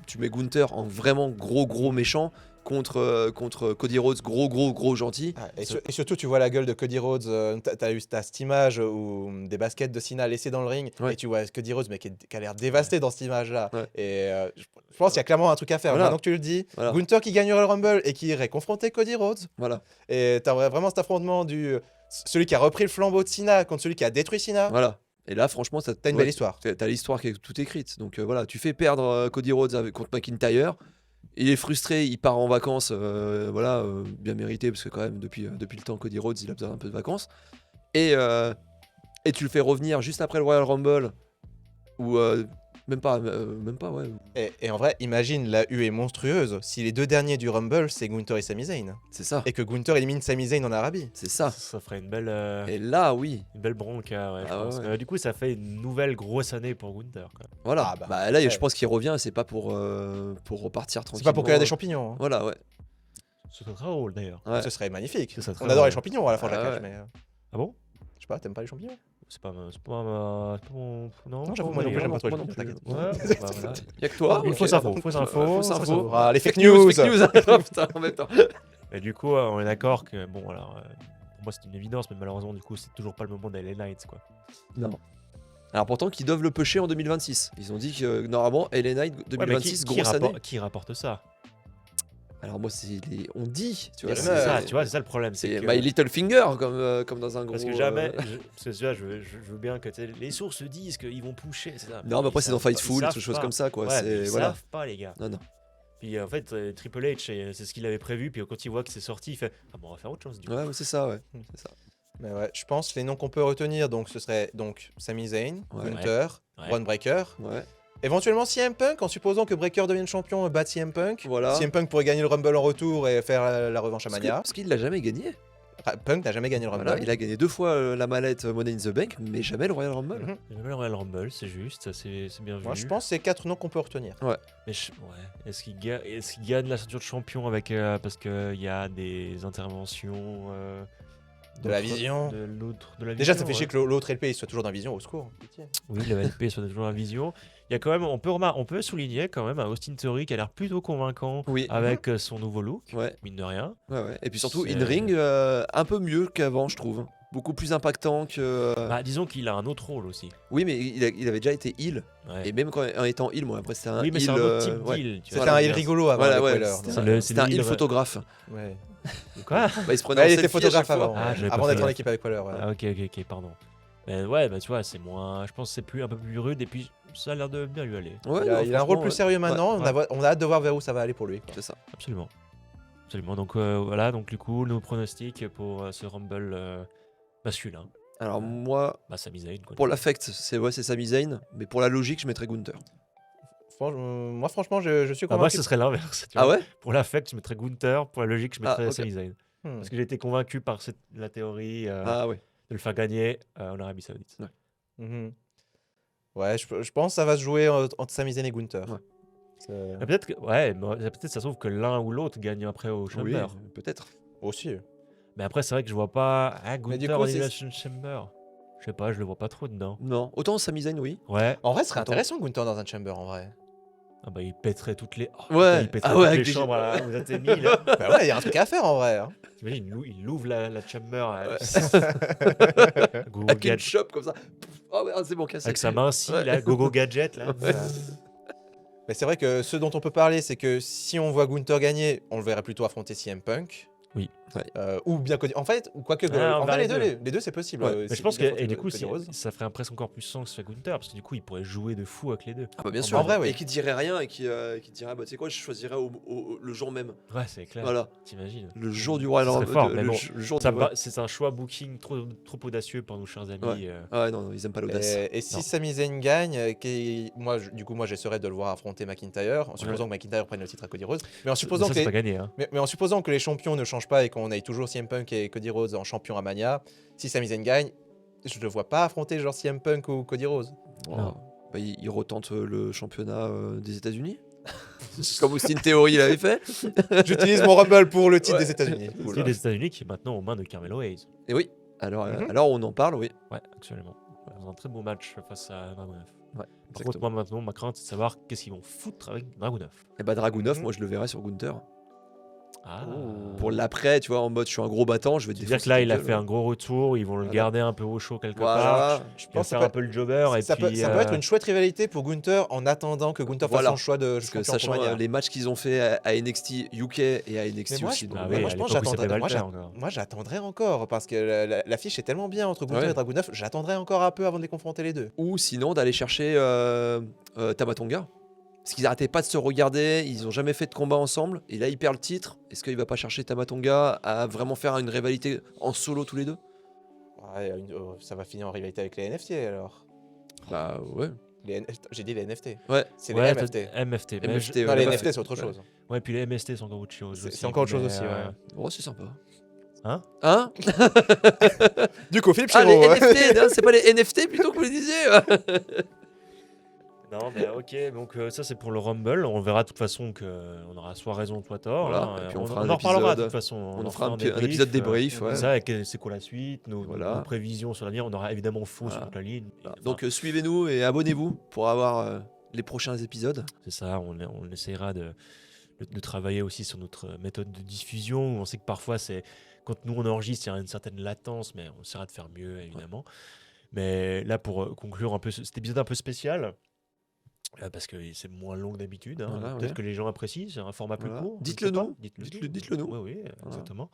tu mets Gunther en vraiment gros méchant contre Cody Rhodes, gros gentil. Ah, et surtout, tu vois la gueule de Cody Rhodes. T'as cette image où des baskets de Cena laissées dans le ring. Ouais. Et tu vois Cody Rhodes, mais qui a l'air dévasté dans cette image-là. Ouais. Et je pense qu'il y a clairement un truc à faire. Voilà. Maintenant que tu le dis, Voilà. Gunther qui gagnerait le Rumble et qui irait confronter Cody Rhodes. Voilà. Et t'as vraiment cet affrontement du celui qui a repris le flambeau de Cena contre celui qui a détruit Cena. Voilà. Et là, franchement, T'as une belle histoire. T'as l'histoire qui est toute écrite. Donc voilà, tu fais perdre Cody Rhodes contre McIntyre. Il est frustré, il part en vacances, bien mérité, parce que quand même, depuis le temps, Cody Rhodes, il a besoin d'un peu de vacances. Et tu le fais revenir juste après le Royal Rumble, ou même pas, ouais. Et en vrai, imagine la huée monstrueuse si les 2 derniers du Rumble, c'est Gunther et Sami Zayn. C'est ça, Et que Gunther élimine Sami Zayn en Arabie. c'est ça. Ça ferait une belle, Et là, oui, une belle bronca, ouais, je Ah pense. ouais. Du coup, ça fait une nouvelle grosse année pour Gunther. Quoi. voilà. Ah bah, bah, là, ouais. je pense qu'il revient, c'est pas pour repartir C'est tranquillement. pas pour cueillir des champignons. hein. Voilà, ouais. Ce serait très drôle d'ailleurs. Ouais. Ce serait magnifique. Ce serait très On adore drôle. les champignons à la fin de la Ah cage, ouais. mais Ah bon? je sais pas, t'aimes pas les champignons? C'est pas mon. Non, j'avoue, moi non plus, j'aime pas trop les moi non champignons, plus. t'inquiète. Ouais, bah, voilà. Y'a que toi. Fausse info, fausse info. Fausse info. Ah, les fake news. Fake news. Oh, putain, en même temps. Et du coup, on est d'accord que, bon, alors, pour moi c'est une évidence, mais malheureusement, du coup, c'est toujours pas le moment d'aller Knights, quoi. Non. Alors pourtant, qu'ils doivent le pusher en 2026. Ils ont dit que normalement, LA Knight Ouais, mais 2026, grosse année. qui rapporte ça? Alors moi, on dit, tu Les vois. C'est rumeurs. ça, tu vois, c'est ça le problème. C'est C'est que, My Little Finger, comme dans un gros. parce que jamais, parce que tu vois, je veux bien que les sources disent qu'ils vont pusher, c'est ça. Non, mais après, Ils c'est dans savent pas- Fightful, ils des choses savent comme pas. ça, quoi. Ouais, mais C'est ils voilà. savent pas, les gars. Non, non. Puis en fait, Triple H, c'est ce qu'il avait prévu. Puis quand il voit que c'est sorti, il fait ah bon, on va faire autre chose. Du coup. Ouais, c'est ça, ouais. C'est ça. Mais ouais, je pense les noms qu'on peut retenir, donc ce serait donc Sami Zayn, Ouais. Gunther, Ouais. Braun Breaker, Ouais. éventuellement CM Punk, en supposant que Breaker devienne champion, batte CM Punk. Voilà. CM Punk pourrait gagner le Rumble en retour et faire la revanche à Mania. Parce qu'il l'a jamais gagné. Punk n'a jamais gagné le Rumble. Voilà, il a gagné 2 fois la mallette Money in the Bank, mais jamais le Royal Rumble. Mhm. Il y a même le Royal Rumble, c'est juste, c'est bien vu. Moi, je pense que c'est 4 noms qu'on peut retenir. Mais est-ce qu'il gagne la ceinture de champion avec parce qu'il y a des interventions De la d'autres- vision. de l'autre de la Déjà, vision, ça fait chier que l'autre LP il soit toujours dans la vision, au secours. Pitié. Oui, le LP soit toujours la vision. Il y a quand même, on peut souligner quand même un Austin Theory qui a l'air plutôt convaincant Oui. avec son nouveau look, Ouais, mine de rien. ouais. Et puis surtout, C'est- in-ring, un peu mieux qu'avant, je trouve. Beaucoup plus impactant que. Bah, disons qu'il a un autre rôle aussi. Oui, mais il avait déjà été heal. Ouais. Et même en étant heal, moi, après, c'était un Oui, mais heal. c'est un autre type ouais. d'île. tu C'était vois, un je veux heel dire. rigolo avant Voilà, avec ouais, Wheeler, c'était donc. c'était un le heal heal- photographe. Ouais. Quoi Bah, il se prenait Ouais, en il était selfie à chaque photographe fois. avant, Ah, ouais. j'avais pas avant fait d'être en gaffe. équipe avec Wheeler. Ouais. Ah, ok, pardon. Mais ouais, bah tu vois, c'est moins. Je pense que c'est un peu plus rude et puis ça a l'air de bien lui aller. Ouais, Il a, non, il a un rôle franchement, plus sérieux maintenant. Ouais. On a hâte de voir vers où ça va aller pour lui. quoi. C'est ça. Absolument. Absolument. Donc voilà, donc du coup, nos pronostics pour ce Rumble masculin. Alors, moi, Bah, Sami Zayn, quoi. pour l'affect, c'est Sami Zayn. Mais pour la logique, je mettrais Gunther. Moi, franchement, je suis Ah, moi, convaincu. ce serait l'inverse. tu Ah vois. ouais Pour l'affect, je mettrais Gunther. Pour la logique, je mettrais Ah, ok. Sami Zayn. Hmm. Parce que j'ai été convaincu par la théorie Ah ouais. de le faire gagner en Arabie Saoudite. Ouais. Mhm. Ouais, je pense que ça va se jouer entre Sami Zayn et Gunther. Ouais. C'est- Mais peut-être que, ouais, mais peut-être ça se trouve que l'un ou l'autre gagne après au Oui, Chamber. peut-être. Aussi. Mais après, c'est vrai que je vois pas Mais du Gunther coup, en c'est- Elimination Chamber. Je sais pas, je le vois pas trop dedans. Non. Autant Sami Zayn, oui. Ouais. En vrai, ce serait Attends. intéressant Gunther dans un chamber en vrai. Ah bah, il pèterait toutes les. Oh, Ouais. putain, il pèterait Ah ouais, toutes les avec des- chambres là, où t'es mis là. Bah ouais, il y a un truc à faire en vrai. hein. T'imagines, il ouvre la chamber là, Go Avec une Gadget, shop comme ça. Oh, ouais, c'est bon, cassé. avec sa main ci, Ouais. là, Gogo Gadget là. Ouais. Mais c'est vrai que ce dont on peut parler, c'est que si on voit Gunther gagner, on le verrait plutôt affronter CM Punk. Oui. Ouais. Ou bien Cody. En fait, ou quoique. Ah, on en verra vrai, les les deux, c'est possible. Ouais. Mais je C'est pense que bien affronter et du coup, Cody Rhodes. ça ferait presque encore plus sens que ce soit Gunther, parce que du coup, il pourrait jouer de fou avec les deux. Ah bah bien En sûr. vrai, oui. Et qui dirait rien et qui dirait bah tu sais quoi, je choisirais le jour même. Ouais, c'est clair. Voilà. T'imagines. Le jour du Royal Ce serait Rumble. fort, mais le bon, jour Ça du me va- c'est un choix booking trop audacieux pour nos chers amis. Ouais. Ah ouais, non, ils aiment pas l'audace. Et si Non. Sami Zayn gagne, du coup, moi, j'essaierais de le voir affronter McIntyre, en supposant que McIntyre prenne le titre à Cody Rhodes. Mais en supposant ça, que c'est les- pas gagné. Hein. mais en supposant que les champions ne changent pas et qu'on ait toujours CM Punk et Cody Rhodes en champion à Mania, si Sami Zayn gagne, je le vois pas affronter genre CM Punk ou Cody Rhodes. Oh. Non. Bah, il retente le championnat des États-Unis. Comme Austin Theory l'avait fait. J'utilise mon Rumble pour le titre Ouais. des États-Unis. C'est Oula. les États-Unis qui est maintenant aux mains de Carmelo Hayes. Et oui. Alors, Mhm. alors on en parle, oui. Ouais, actuellement. Dans un très beau match face à Dragunov. Ouais, Par contre, exactement. moi maintenant, ma crainte, c'est de savoir qu'est-ce qu'ils vont foutre avec Dragunov. Et bah Dragunov, Mhm. moi je le verrais sur Gunther. Ah. Pour l'après, tu vois, en mode je suis un gros battant, je vais te C'est-à-dire défoncer que là, ta il a gueule, fait ouais. un gros retour, ils vont le Voilà. garder un peu au chaud quelque Voilà. part. Je Il va pense que faire ça un peu le jobber et ça, puis ça peut être une chouette rivalité pour Gunther en attendant que Gunther Voilà. fasse son choix de Parce que champion sachant pour Mania. les matchs qu'ils ont fait à NXT UK et à NXT Mais moi, aussi. je- donc, Ah mais oui, moi, à je pense l'époque où que il s'appelait moi, Walter encore. moi, j'attendrai encore parce que l'affiche est tellement bien entre Gunther Ouais. et Dragunov, j'attendrai encore un peu avant de les confronter les deux. Ou sinon d'aller chercher Tama Tonga. Parce qu'ils arrêtaient pas de se regarder, ils ont jamais fait de combat ensemble, et là il perd le titre. Est-ce qu'il va pas chercher Tama Tonga à vraiment faire une rivalité en solo tous les deux? Ouais, ça va finir en rivalité avec les NFT alors. Bah ouais. J'ai dit les NFT. Ouais. C'est Ouais, les MFT. MFT. Mais MFT, Non, ouais, les là-bas, NFT, c'est autre ouais. chose. Ouais, puis les MST, c'est encore autre chose. C'est aussi, encore autre chose mais, aussi, ouais. Oh, c'est sympa. Hein Hein? Du coup, Philippe Ah, les Chiro, NFT, non, c'est pas les NFT plutôt que vous le disiez? Non, mais ok, donc ça c'est pour le Rumble. On verra de toute façon qu'on aura soit raison, soit tort. Voilà, hein. et puis on On fera un en reparlera de épisode. toute façon. On en en fera un débrief, épisode débrief, ouais. Ça, c'est quoi la suite, Voilà. nos prévisions sur l'avenir. On aura évidemment faux Voilà. sur toute la ligne. Voilà. Enfin, Donc suivez-nous et abonnez-vous pour avoir les prochains épisodes. c'est ça, on essaiera de travailler aussi sur notre méthode de diffusion. On sait que parfois, c'est quand nous on enregistre, il y a une certaine latence, mais on essaiera de faire mieux, évidemment. Mais là, pour conclure un peu cet épisode un peu spécial, parce que c'est moins long que d'habitude, hein, Voilà, peut-être ouais. que les gens apprécient, c'est un format plus Voilà. court. je Dites-le sais pas. nous. Dites-le nous. Oui, oui, Voilà. exactement.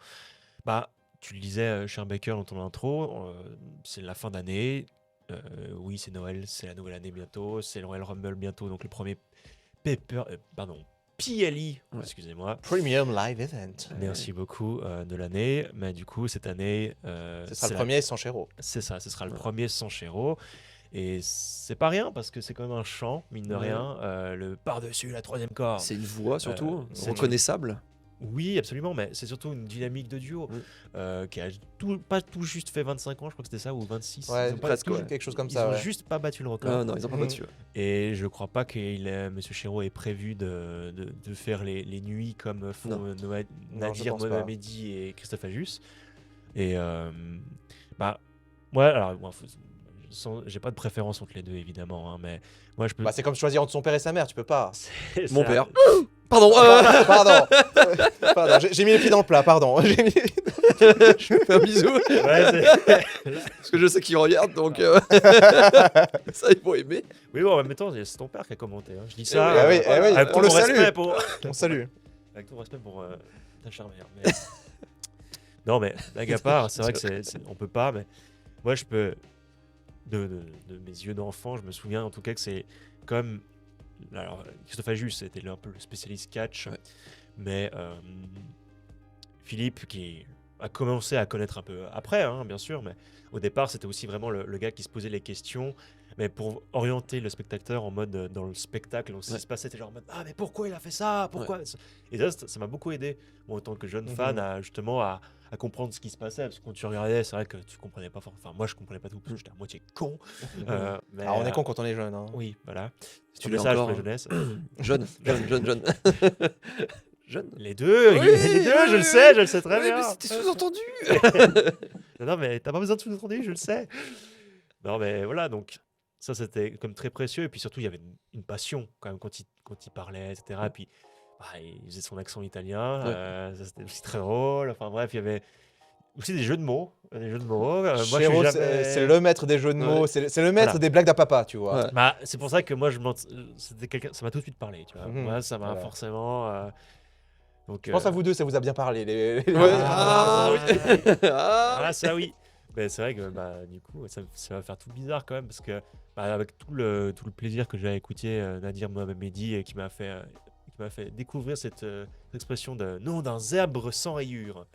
Bah, tu le disais, Cher Baker, dans ton intro, c'est la fin d'année. Oui, c'est Noël, c'est la nouvelle année bientôt, c'est le Royal Rumble bientôt, donc le premier PLE, Ouais. excusez-moi. Premium Live Event. Merci beaucoup de l'année. Mais du coup, cette année, Ce sera c'est le la- premier sans Chiro. c'est ça, ce sera le Ouais. premier sans Chéro. Et c'est pas rien parce que c'est quand même un chant, mine de Ouais. rien. Le par-dessus la troisième corde. C'est une voix surtout c'est reconnaissable. Oui, absolument, mais c'est surtout une dynamique de duo qui a pas tout juste fait 25 ans, je crois que c'était ça, ou 26. Ouais, Ils ont pas presque, tout- ouais. quelque chose comme ils ça. ont ouais. juste pas battu le record. Ah non, ils ont pas Mhm. battu. Et je crois pas que Monsieur Chéreau ait prévu de faire les nuits comme font Non. je Nadir pense pas. Mohamedi et Christophe Ajus. Et bah, ouais, alors, moi, j'ai pas de préférence entre les deux, évidemment, hein, mais moi je peux. Bah, c'est comme choisir entre son père et sa mère, tu peux pas. Mon ça- père. Pardon, Pardon. Pardon, j'ai mis les pieds dans le plat, pardon. J'ai mis- je fais un bisou Ouais, parce que je sais qu'il regarde donc ça ils vont aimer. oui, bon, en même temps, c'est ton père qui a commenté. Hein. Je dis Eh ça. oui, ah oui, eh oui, avec on tout le mon salue. respect pour. On salue. Avec tout respect pour ta chère mère. Mais... non, mais blague à part, c'est vrai que on peut pas, mais moi je peux. De mes yeux d'enfant, je me souviens en tout cas que c'est comme. Alors, Christophe Ajus était un peu le spécialiste catch, Ouais. mais Philippe qui a commencé à connaître un peu après, hein, bien sûr, mais au départ c'était aussi vraiment le gars qui se posait les questions, mais pour orienter le spectateur en mode dans le spectacle, donc ce qui Ouais. se passait, c'était genre en mode ah mais pourquoi il a fait ça, pourquoi Et ça m'a beaucoup aidé, moi en tant que jeune Mhm. fan, à justement à comprendre ce qui se passait, parce que quand tu regardais, c'est vrai que tu comprenais pas forcément, enfin moi je comprenais pas tout, parce que j'étais à moitié con. Mais, Ah, on est con quand on est jeune. Hein. Oui, voilà. C'est On le est message pour encore- la jeunesse. Jeune. Jeune. Les deux, Oui, les deux, je le sais très Oui, bien. mais c'était sous-entendu. Non, mais t'as pas besoin de sous-entendu, je le sais. Non, mais voilà, donc ça c'était comme très précieux. Et puis surtout, il y avait une passion quand même quand il parlait, etc. Et puis il faisait son accent italien, Ouais. ça c'était aussi très drôle. Enfin bref, il y avait. aussi des jeux de mots. Des jeux de mots. Moi, je suis Chéreau, jamais... c'est le maître des jeux de mots, Ouais. c'est le maître Voilà. des blagues d'à papa, tu vois. Ouais. Bah, c'est pour ça que moi, c'était quelqu'un, ça m'a tout de suite parlé, tu vois. Mhm. Moi, ça m'a Voilà. forcément. Donc, Je pense à vous deux, ça vous a bien parlé. Ouais. Ah, oui. Ah, Ah, ça oui. Mais c'est vrai que bah, du coup, ça va faire tout bizarre quand même parce que bah, avec tout le plaisir que j'ai à écouter Nadir Mohamedi qui m'a fait découvrir cette expression de nom d'un zèbre sans rayures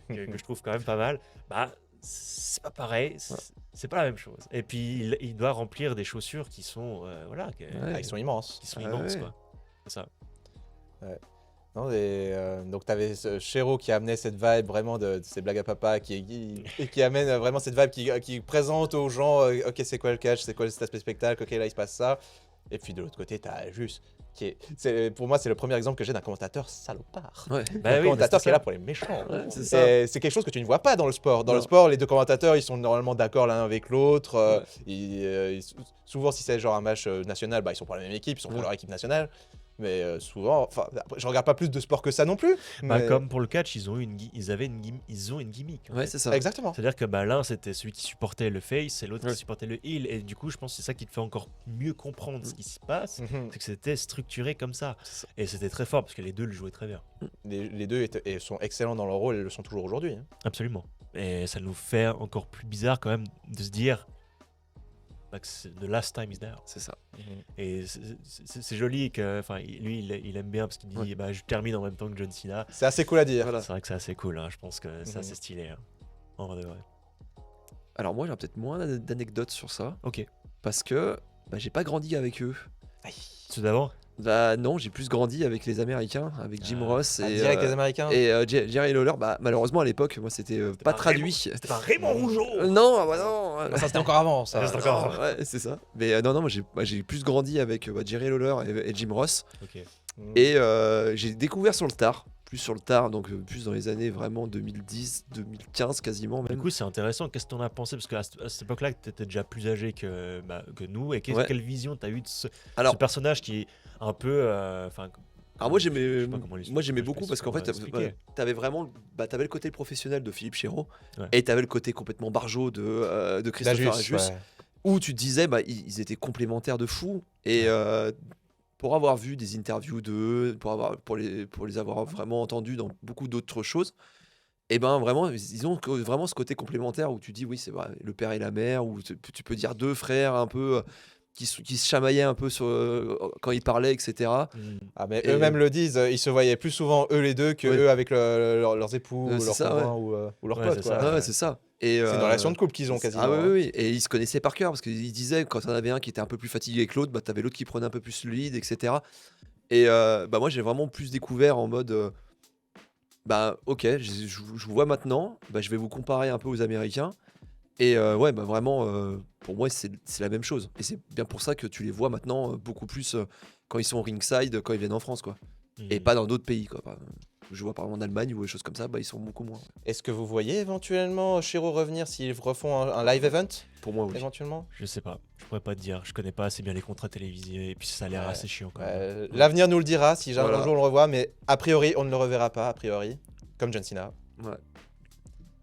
que je trouve quand même pas mal. Bah, c'est pas pareil, c'est pas la même chose. Et puis il doit remplir des chaussures qui sont voilà, Ah, ils sont immenses. qui sont Ah immenses ouais. quoi. C'est ça. Non, donc tu avais Chéreau qui amenait cette vibe vraiment de ces blagues à papa, qui amène vraiment cette vibe qui présente aux gens, ok c'est quoi le catch, c'est quoi cet aspect spectacle, ok là il se passe ça. Et puis de l'autre côté tu as Juste, pour moi c'est le premier exemple que j'ai d'un commentateur salopard. Ouais. Bah Un oui, commentateur mais qui est là pour les méchants. Ouais, c'est ça. C'est quelque chose que tu ne vois pas dans le sport. Dans le Non. sport, les deux commentateurs, ils sont normalement d'accord l'un avec l'autre. Ouais. Souvent, si c'est genre un match national, bah, ils sont pour la même équipe, ils sont pour Ouais. leur équipe nationale. Mais souvent, enfin, après, je regarde pas plus de sport que ça non plus. Bah, mais- comme pour le catch, ils ont une gimmick. En Ouais, fait. c'est ça. Exactement. C'est-à-dire que bah, l'un c'était celui qui supportait le face et l'autre Ouais. qui supportait le heel. Et du coup, je pense que c'est ça qui te fait encore mieux comprendre ce qui se passe. Mhm. C'est que c'était structuré comme ça. C'est ça. Et c'était très fort parce que les deux le jouaient très bien. Les deux sont excellents dans leur rôle et le sont toujours aujourd'hui. Hein. Absolument. Et ça nous fait encore plus bizarre quand même de se dire bah, que the last time is there. C'est ça. Et c'est joli que, enfin, lui, il aime bien parce qu'il dit Ouais. bah, je termine en même temps que John Cena. C'est assez cool à dire. Voilà. C'est vrai que c'est assez cool. Hein. Je pense que ça, Mhm. c'est stylé. Hein. En vrai de vrai. Alors moi j'ai peut-être moins d'anecdotes sur ça Ok. parce que bah, j'ai pas grandi avec eux. Tout d'abord. Bah non, j'ai plus grandi avec les Américains, avec Jim Ah. Ross Ah, et direct les Américains. Jerry Lawler. Bah malheureusement à l'époque moi c'était pas pas traduit. C'était pas Raymond Rougeau. Non, ah bah non. Ah, ça c'était encore avant. Ça. Ça, c'était encore- Ouais, c'est ça. Mais non, moi j'ai plus grandi avec Jerry Lawler et Jim Ross. Ok. Mhm. Et j'ai découvert sur le tard, donc plus dans les années vraiment 2010, 2015 quasiment Du même. coup, c'est intéressant. Qu'est-ce que t'en as pensé? Parce qu'à cette époque-là, tu étais déjà plus âgé que nous. Et Ouais. quelle vision t'as eu de ce Alors, personnage qui est un peu. alors moi je j'aimais, sais pas comment l'expliquer, moi j'aimais je sais beaucoup pas parce qu'en comment fait expliquer. t'avais vraiment, t'avais le côté professionnel de Philippe Chéreau Ouais. et t'avais le côté complètement barjot de Christopher D'Ajus, Ajus, ouais. où tu te disais ils étaient complémentaires de fou et pour avoir vu des interviews d'eux, pour les avoir vraiment entendus dans beaucoup d'autres choses, et ben vraiment ils ont vraiment ce côté complémentaire où tu dis oui c'est vrai, le père et la mère, où tu peux dire deux frères un peu qui se chamaillaient un peu quand ils parlaient, etc. Ah, mais Et- eux-mêmes le disent, ils se voyaient plus souvent eux les deux que Ouais. eux avec leurs époux, C'est leurs ça, conjoints ou leurs Ouais, potes. c'est quoi. ça. Ouais, c'est ça. Et, C'est une relation de couple qu'ils ont quasiment. Ah oui, hein. oui, oui. Et ils se connaissaient par cœur parce qu'ils disaient quand on avait un qui était un peu plus fatigué que l'autre, bah, t'avais l'autre qui prenait un peu plus le lead, etc. Et bah, moi, j'ai vraiment plus découvert en mode bah, ok, je vous vois maintenant, bah, je vais vous comparer un peu aux Américains. Et ouais, bah, vraiment, pour moi, c'est la même chose. Et c'est bien pour ça que tu les vois maintenant beaucoup plus quand ils sont au ringside, quand ils viennent en France, quoi. Et pas dans d'autres pays, quoi. Je vois par exemple en Allemagne ou des choses comme ça, bah, ils sont beaucoup moins. Est-ce que vous voyez éventuellement Chéreau revenir s'ils refont un live event Pour moi, oui. éventuellement? Je sais pas. Je pourrais pas te dire. Je connais pas assez bien les contrats télévisés. Et puis ça a l'air Ouais. assez chiant quand même. L'avenir nous le dira si jamais Voilà. un jour on le revoit, mais a priori on ne le reverra pas, a priori, comme John Cena. Ouais.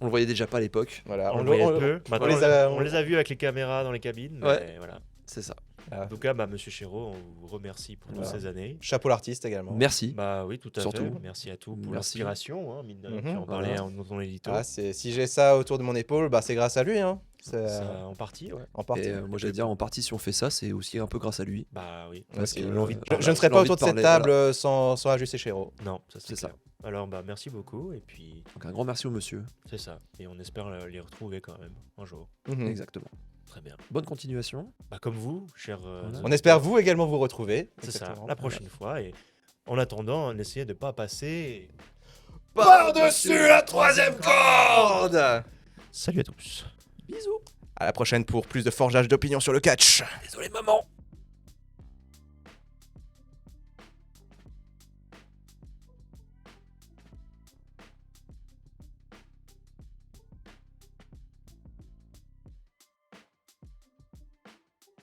On le voyait déjà pas à l'époque. Voilà, On le voyait on- peu. Maintenant, on les a vus avec les caméras dans les cabines. Mais Ouais. voilà. C'est ça. En tout cas, bah, Monsieur Chéreau, on vous remercie pour toutes Voilà. ces années. Chapeau l'artiste également. Merci. Bah oui, tout à Surtout. fait. Merci à tous pour Merci. l'inspiration. Hein, mine de rien. Mhm. Puis on parlait Voilà. dans ton édito. Ah, si j'ai ça autour de mon épaule, bah, c'est grâce à lui. Hein. C'est Ça, en partie, ouais. en partie. Et moi j'allais dire en partie si on fait ça, c'est aussi un peu grâce à lui. Bah oui. Ouais, Parce c'est- qu'il a envie de je- je parler. ne serais pas l'envie autour de de cette parler, table sans Ajus et Chéreau. Non, ça c'est C'est ça. clair. Alors bah merci beaucoup et puis Donc un grand merci au monsieur. c'est ça. Et on espère les retrouver quand même un jour. Mhm. Exactement. Très bien. Bonne continuation. Bah comme vous, chers. Voilà. On espère vous également vous retrouver. C'est ça. Exactement. La prochaine fois et en attendant, essayez de pas passer. Par-dessus la troisième corde. Salut à tous. Bisous. À la prochaine pour plus de forgeage d'opinion sur le catch. Désolé maman.